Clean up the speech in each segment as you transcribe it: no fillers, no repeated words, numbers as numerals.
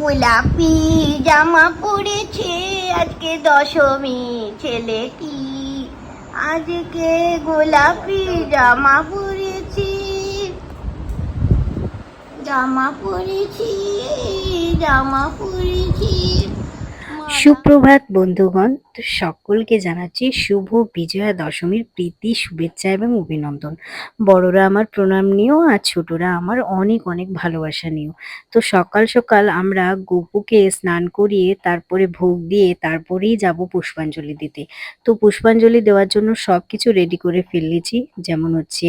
গোলাপি জামা পরেছে আজকে দশমী ছেলেটি, আজকে গোলাপি জামা পরেছি, জামা পরেছি, জামা পরেছি। সুপ্রভাত বন্ধুগণ, তো সকলকে জানাচ্ছি শুভ বিজয়া দশমীর প্রীতি, শুভেচ্ছা এবং অভিনন্দন। বড়রা আমার প্রণাম নিও, আর ছোটরা আমার অনেক অনেক ভালোবাসা নিও। তো সকাল সকাল আমরা গোপুকে স্নান করিয়ে তারপরে ভোগ দিয়ে তারপরেই যাব পুষ্পাঞ্জলি দিতে। তো পুষ্পাঞ্জলি দেওয়ার জন্য সব কিছু রেডি করে ফেলেছি, যেমন হচ্ছে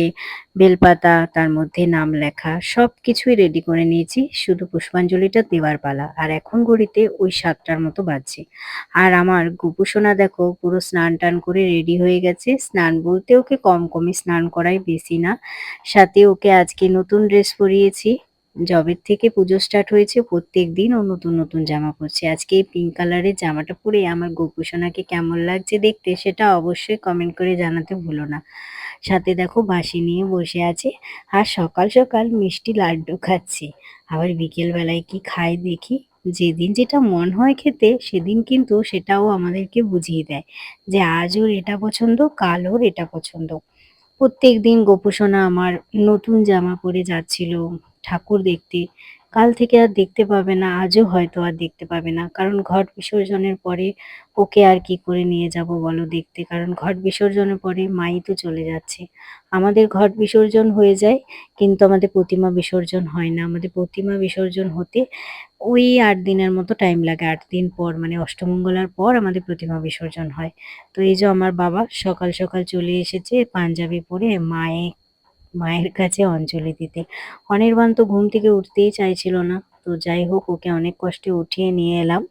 বেলপাতা, তার মধ্যে নাম লেখা, সব কিছুই রেডি করে নিয়েছি, শুধু পুষ্পাঞ্জলিটা দেওয়ার পালা। আর এখন ঘড়িতে ওই 7টার মতো বাজছে। আর আমার গোপুসোনা দেখো পুরো স্নান টান করে রেডি হয়ে গেছে। স্নান বলতে ওকে কম কমই স্নান করাই, বেশি না। সাথে ওকে আজকে নতুন ড্রেস পরিয়েছি। যবের থেকে পুজো স্টার্ট হয়েছে প্রত্যেক দিন ও নতুন নতুন জামা পরছে। আজকে এই পিঙ্ক কালারের জামাটা পরে আমার গোপুসোনাকে কেমন লাগছে দেখতে, সেটা অবশ্যই কমেন্ট করে জানাতে ভুলো না। সাথে দেখো বাঁশি নিয়ে বসে আছে, আর সকাল সকাল মিষ্টি লাড্ডু খাচ্ছে। আবার বিকেল বেলায় কি খায় দেখি। যেদিন যেটা মন হয় খেতে, সেদিন কিন্তু সেটাও আমাদেরকে বুঝিয়ে দেয় যে আজ ওর এটা পছন্দ, কাল ওর এটা পছন্দ। প্রত্যেক দিন গোপুসোনা আমার নতুন জামা পরে যাচ্ছিল ঠাকুর দেখতে। কাল থেকে আর দেখতে পাবে না, আজও হয়তো আর দেখতে পাবে না, কারণ ঘট বিসর্জনের পরে ওকে আর কি করে নিয়ে যাব বলো দেখতে, কারণ ঘট বিসর্জনের পরে মাই তো চলে যাচ্ছে। আমাদের ঘট বিসর্জন হয়ে যায়, কিন্তু আমাদের প্রতিমা বিসর্জন হয় না। আমাদের প্রতিমা বিসর্জন হতে ওই 8 দিনের মতো টাইম লাগে। 8 দিন পর, মানে অষ্টমঙ্গলার পর আমাদের প্রতিমা বিসর্জন হয়। তো এই যে আমার বাবা সকাল সকাল চলে এসেছে পাঞ্জাবি পরে মায়ের কাছে অঞ্জলি দিতে। অনির্বাণ তো ঘুম থেকে উঠতেই চাইছিল না, তো যাই হোক ওকে অনেক কষ্টে উঠিয়ে নিয়ে এলাম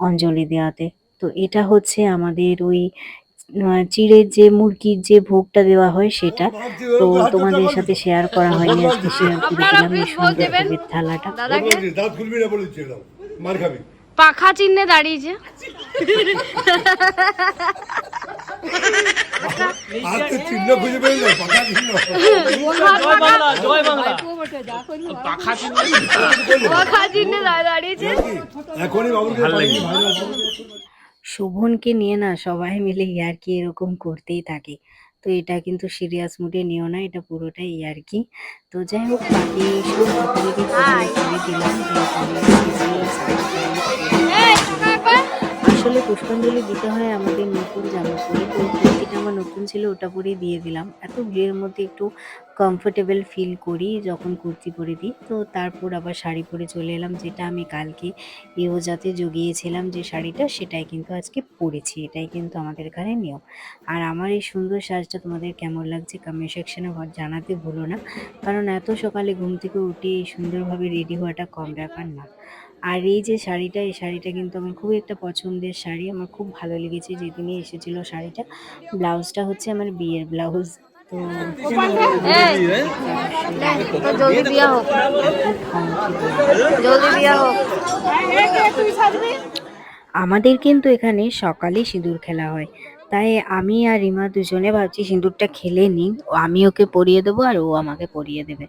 অঞ্জলি দেওয়াতে। তো এটা হচ্ছে আমাদের ওই চিড়ের যে মুরগির যে ভোগটা দেওয়া হয় সেটা। তো তোমাদের সাথে শেয়ার করা হয়নি, আজকে শেয়ার করে দিলাম এই সুন্দর ভোগের থালাটা। পাখা চিহ্নে দাঁড়িয়েছে। শোভনকে নিয়ে না সবাই মিলে ইয়ার্কি এরকম করতেই থাকে। তো এটা কিন্তু সিরিয়াস মুডে নিও না, এটা পুরোটাই ইয়ার্কি। তো যাই হোক বাকি সব যথারীতি করে দিলাম। আসলে পুষ্পাঞ্জলি দিতে হয় আমাদের নতুন জামা পরে, তো কুর্তিটা আমার নতুন ছিল, ওটা পরেই দিয়ে দিলাম। এত ভিড়ের মধ্যে একটু কমফোর্টেবল ফিল করি যখন কুর্তি পরে দিই। তো তারপর আবার শাড়ি পরে চলে এলাম, যেটা আমি কালকে ইয়োজাতে জগিয়েছিলাম যে শাড়িটা, সেটাই কিন্তু আজকে পরেছি। এটাই কিন্তু আমাদের এখানে নিয়ম। আর আমার এই সুন্দর সাজটা তোমাদের কেমন লাগছে কমেন্ট সেকশনে জানাতে ভুলো না, কারণ এত সকালে ঘুম থেকে উঠে এই সুন্দরভাবে রেডি হওয়াটা কম ব্যাপার না। আর এই যে শাড়িটা, এই শাড়িটা কিন্তু আমার খুবই একটা পছন্দের শাড়ি, আমার খুব ভালো লেগেছে যেদিনই এসেছিল শাড়িটা। ব্লাউজটা হচ্ছে আমার বিয়ের ব্লাউজ। তো জলদি দিয়া হোক, জলদি দিয়া হোক। আমাদের কিন্তু এখানে সকালে সিঁদুর খেলা হয়, তাই আমি আর রিমা দুজনে ভাবছি সিঁদুরটা খেলে নিই, আমি ওকে পরিয়ে দেবো আর ও আমাকে পরিয়ে দেবে।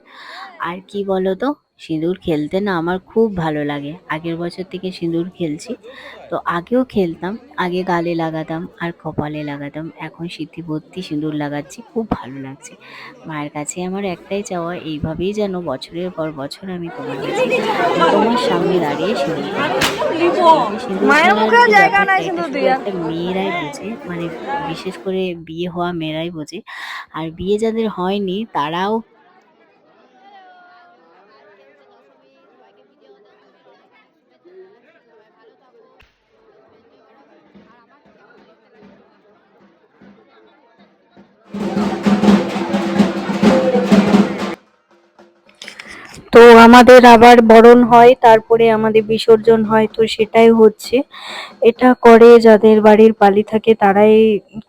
আর কি বলো তো, সিঁদুর খেলতে না আমার খুব ভালো লাগে। আগের বছর থেকে সিঁদুর খেলছি। তো আগেও খেলতাম, আগে গালে লাগাতাম আর কপালে লাগাতাম, এখন সিঁথি সিঁদুর লাগাচ্ছি, খুব ভালো লাগছে। মায়ের কাছে আমার একটাই চাওয়া, এইভাবেই যেন বছরের পর বছর আমি তোমার সামনে দাঁড়িয়ে সিঁদুর মেয়েরাই বোঝে, মানে বিশেষ করে বিয়ে হওয়া মেয়েরাই বোঝে। আর বিয়ে যাদের হয়নি তারাও তো আমাদের আবার বরণ হয়, তারপরে আমাদের বিসর্জন হয়। তো সেটাই হচ্ছে, এটা করে যাদের বাড়ির পালি থাকে তারাই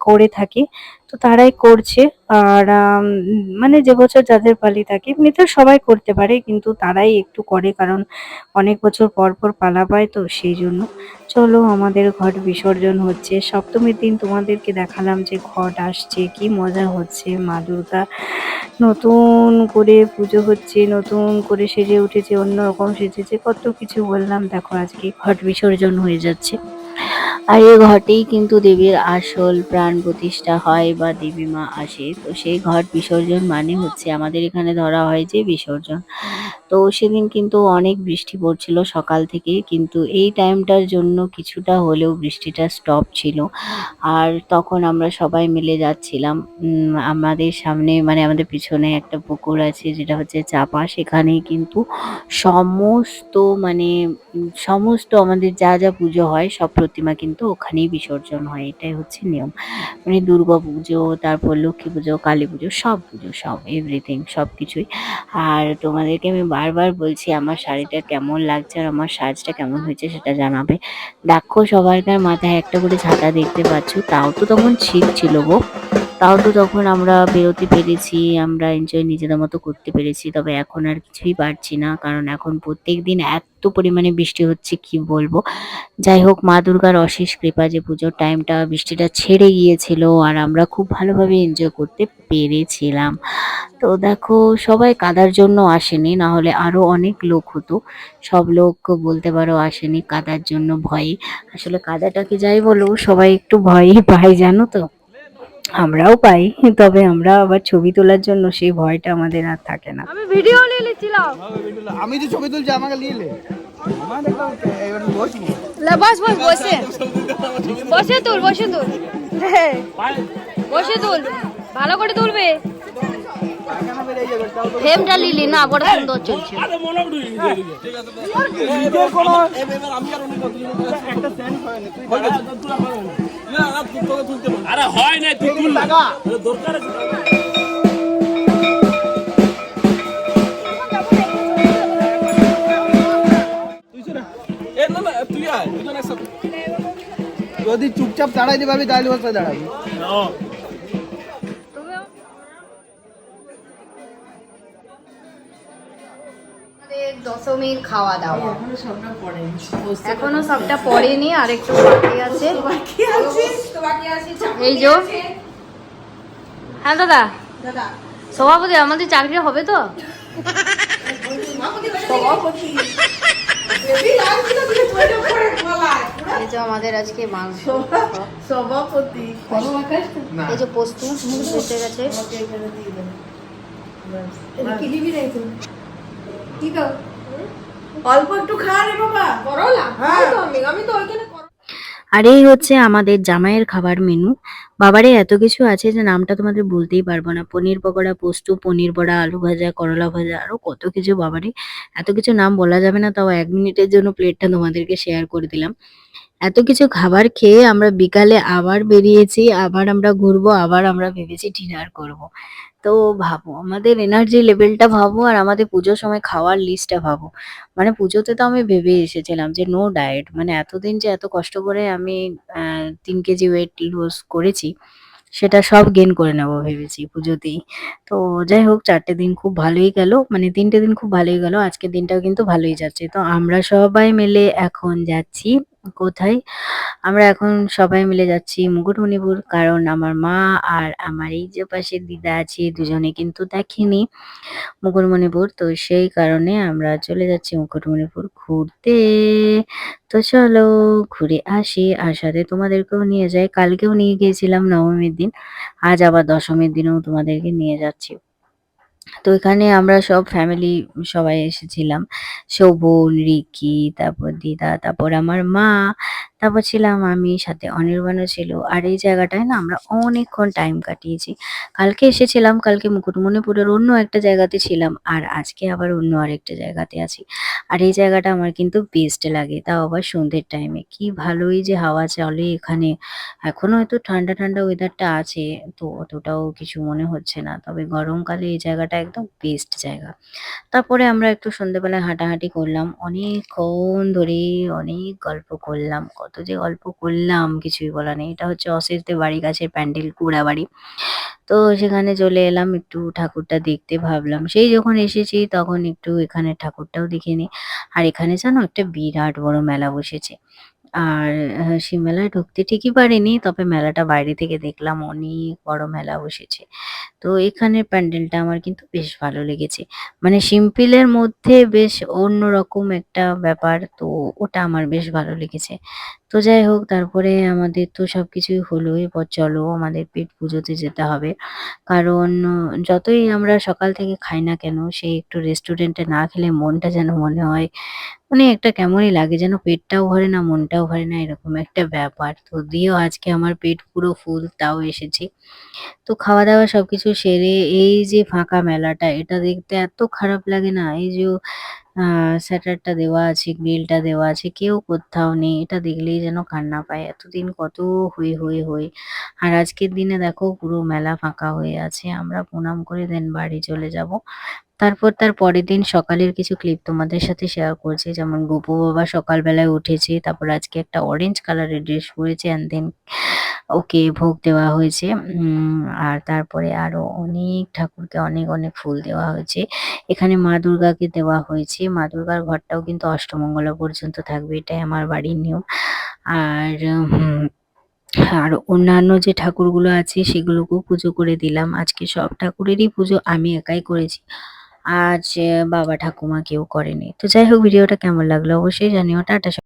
করে থাকে। তো তারাই করছে। আর মানে যে বছর যাদের পালি থাকে, এমনিতে সবাই করতে পারে কিন্তু তারাই একটু করে, কারণ অনেক বছর পর পর পালা পায় তো সেই জন্য। চলো, আমাদের ঘট বিসর্জন হচ্ছে সপ্তমীর দিন, তোমাদেরকে দেখালাম যে ঘট আসছে, কি মজা হচ্ছে। মা দুর্গা নতুন করে পুজো হচ্ছে, নতুন করে সেজে উঠেছে, অন্যরকম সেজেছে, কত কিছু বললাম। দেখো আজকে ঘট বিসর্জন হয়ে যাচ্ছে। আর এই ঘটেই কিন্তু দেবীর আসল প্রাণ প্রতিষ্ঠা হয় বা দেবী মা আসে। তো সেই ঘট বিসর্জন মানে হচ্ছে আমাদের এখানে ধরা হয় যে বিসর্জন। তো সেদিন কিন্তু অনেক বৃষ্টি পড়ছিল সকাল থেকে, কিন্তু এই টাইমটার জন্য কিছুটা হলেও বৃষ্টিটা স্টপ ছিল। আর তখন আমরা সবাই মিলে যাচ্ছিলাম। আমাদের সামনে মানে আমাদের পিছনে একটা পুকুর আছে যেটা হচ্ছে চাপা, সেখানেই কিন্তু সমস্ত মানে সমস্ত আমাদের যা যা পুজো হয় সব প্রতিমা কিন্তু ওখানেই বিসর্জন হয়। এটাই হচ্ছে নিয়ম। মানে দুর্গা পুজো, তারপর লক্ষ্মী পুজো, কালী পুজো সব এভরিথিং সবকিছুই। আর তোমাদেরকে আমি বারবার বলছি আমার শাড়িটা কেমন লাগছে আর আমার সাজটা কেমন হয়েছে সেটা জানাবে। দেখো সবাইকার মাথায় একটা করে ছাতা দেখতে পাচ্ছ, তাও তো তখন শীত ছিল গো। তাও তো তখন আমরা বেরোতে পেরেছি, আমরা এনজয় নিজেদের মতো করতে পেরেছি। তবে এখন আর কিছুই পারছি না, কারণ এখন প্রত্যেকদিন এত পরিমাণে বৃষ্টি হচ্ছে কি বলবো। যাই হোক, মা দুর্গার অশেষ কৃপা যে পুজোর টাইমটা বৃষ্টিটা ছেড়ে গিয়েছিল আর আমরা খুব ভালোভাবে এনজয় করতে পেরেছিলাম। তো দেখো, সবাই কাদার জন্য আসেনি, না হলে আরো অনেক লোক হতো। সব লোক বলতে পারো আসেনি কাদার জন্য, ভয়ে। আসলে কাদাটাকে যাই বলো, সবাই একটু ভয়ই পায় জানো তো। আমরাও পাই, তবে আমরা আবার ছবি তোলার জন্য সেই ভয়টা আমাদের আর থাকে না। আমি ভিডিও নিয়ে নিচ্ছিলাম। আমি যে ছবি তুলছি আমাকে নিয়ে নে। আমার দেখলাম এবার বসবো। বস বস বসে বসে তুল বসে তুল হ্যাঁ, বসে তুল, ভালো করে তুলবে। পায়খানা বেরিয়ে যাবে তাও তো ফ্রেমটা লিলি না, বড় সুন্দর চলছে। নিজের কোনো এবার আমি আর উনি একটা সেন্স হয় না তুই আরে হয় না তুই তুল টাকা দরকার আছে না তুই আয় দুজন একসাথে যদি চুপচাপ দাঁড়াইতে পারবি তাহলে বসে দাঁড়াবি। দশমীর খাওয়া দাওয়া এখনো সবটা পড়েনি, আর একটু বাকি আছে। এই যে হ্যাঁ দাদা, সভাপতি আমাদের চাকরি হবে তো? এই যে আমাদের আজকে মাংস, সভাপতি এই যে পোস্ত এসে গেছে। অল্প একটু খা রে বাবা, করলা তো আমি তো ওইখানে আর এই হচ্ছে আমাদের জামাইয়ের খাবার মেনু। বাবারে এত কিছু আছে যে নামটা তোমাদের বলতেই পারবো না। পনির পকোড়া, পোস্ত, পনির বড়া, আলু ভাজা, করলা ভাজা, আরো কত কিছু। বাবারে এত কিছু নাম বলা যাবে না, তাও 1 মিনিটের জন্য প্লেটটা তোমাদেরকে শেয়ার করে দিলাম। এত কিছু খাবার খেয়ে আমরা বিকালে আবার বেরিয়েছি, আবার আমরা ঘুরবো, আবার আমরা ভেবেছি ডিনার করব। তো ভাবো আমাদের এনার্জি লেভেলটা ভাবো, আর আমাদের পুজোর সময় খাওয়ার লিস্টটা ভাবো। মানে পুজোতে তো আমি ভেবে এসেছিলাম যে নো ডায়েট, মানে এতদিন যে এত কষ্ট করে আমি 3 কেজি ওয়েট লুজ করেছি সেটা সব গেইন করে নেবো ভেবেছি পুজোতেই। তো যাই হোক, 4টে দিন খুব ভালোই গেল, মানে 3টে দিন খুব ভালোই গেল, আজকের দিনটাও কিন্তু ভালোই যাচ্ছে। তো আমরা সবাই মিলে এখন যাচ্ছি কোথায়? আমরা এখন সবাই মিলে যাচ্ছি মুকুটমণিপুর, কারণ আমার মা আর আমার এই যে পাশে দিদা আছে দুজনে কিন্তু দেখেনি মুকুটমণিপুর। তো সেই কারণে আমরা চলে যাচ্ছি মুকুটমণিপুর ঘুরতে। তো চলো ঘুরে আসি, আর সাথে তোমাদেরকেও নিয়ে যাই। কালকেও নিয়ে গিয়েছিলাম নবমীর দিন, আজ আবার দশমীর দিনেও তোমাদেরকে নিয়ে যাচ্ছি। তো এখানে আমরা সব ফ্যামিলি সবাই এসেছিলাম। শোভন, রিকি, তারপর দিদা, তারপর আমার মা, তারপর ছিলাম আমি, সাথে অনির্বাণও ছিল। আর এই জায়গাটায় না আমরা অনেকক্ষণ টাইম কাটিয়েছি। কালকে এসেছিলাম, কালকে মুকুটমণিপুরের অন্য একটা জায়গাতে ছিলাম, আর আজকে আবার অন্য আরেকটা জায়গাতে আছি। আর এই জায়গাটা আমার কিন্তু বেস্ট লাগে, তাও আবার সন্ধ্যের টাইমে। কি ভালোই যে হাওয়া চলে এখানে। এখনো হয়তো ঠান্ডা ঠান্ডা ওয়েদারটা আছে, তো অতটাও কিছু মনে হচ্ছে না। তবে গরমকালে এই জায়গাটা একদম বেস্ট জায়গা। তারপরে আমরা একটু সন্ধ্যেবেলায় হাঁটাহাঁটি করলাম, অনেকক্ষণ ধরে অনেক গল্প করলাম, কত কত যে গল্প করলাম কিছুই বলার নেই। এটা হচ্ছে অশেষদের বাড়ির কাছের প্যান্ডেল কুড়া বাড়ি। তো সেখানে চলে এলাম একটু ঠাকুরটা দেখতে, ভাবলাম সেই যখন এসেছি তখন একটু এখানে ঠাকুরটাও দেখে নিই। আর এখানে জানো একটা বিরাট বড় মেলা বসেছে। আর সেই মেলায় ঢুকতে ঠিকই পারিনি, তবে মেলাটা বাইরে থেকে দেখলাম, অনেক বড় মেলা বসেছে। তো এখানের প্যান্ডেলটা আমার কিন্তু বেশ ভালো লেগেছে। মানে সিম্পলের মধ্যে বেশ অন্যরকম একটা ব্যাপার, তো ওটা আমার বেশ ভালো লেগেছে। তো যাই হোক, তারপরে আমাদের তো সবকিছুই হলো, এরপর চলো আমাদের পেট পুজোতে যেতে হবে। কারণ যতই আমরা সকাল থেকে খাই না কেন, সেই একটু রেস্টুরেন্টে না খেলে মনটা যেন মনে হয় মানে একটা কেমনই লাগে, যেন পেটটাও ভরে না মনটাও ভরে না, এরকম একটা ব্যাপার। তো দিয়েও আজকে আমার পেট পুরো ফুল, তাও এসেছি। তো খাওয়া-দাওয়া সবকিছু সেরে এই যে ফাঁকা মেলাটা, এটা দেখতে এত খারাপ লাগে না? এই যে শাটারটা দেওয়া আছে, গ্রিলটা দেওয়া আছে, কেউ কোত্থাও নেই। এটা দেখলেই যেন কান্না পায়। এতদিন কত হই। আর আজকের দিনে দেখো পুরো মেলা ফাঁকা হয়ে আছে। আমরা প্রণাম করে দেন বাড়ি চলে যাবো। তারপর তার পরের দিন সকালের কিছু ক্লিপ তোমাদের সাথে শেয়ার করছি। যেমন গোপু বাবা সকালবেলায় উঠেছে। তারপর আজকে একটা অরেঞ্জ কালারের ড্রেস পরেছে অ্যান্ড দেন ওকে ভোগ দেওয়া হয়েছে। আর তারপরে আরো অনেক ঠাকুরকে অনেক ফুল দেওয়া হয়েছে। এখানে মা দুর্গাকে দেওয়া হয়েছে। মা দুর্গার ঘরটাও কিন্তু অষ্টমঙ্গলা পর্যন্ত থাকবে। এটাই আমার বাড়ির নিয়ম। আর আর অন্যান্য যে ঠাকুরগুলো আছে সেগুলোকেও পুজো করে দিলাম। আজকে সব ঠাকুরেরই পুজো আমি একাই করেছি। আজ বাবা ঠাকুমা কেউ করেনি। তো যাই হোক, ভিডিওটা কেমন লাগলো অবশ্যই জানিও। টাটা।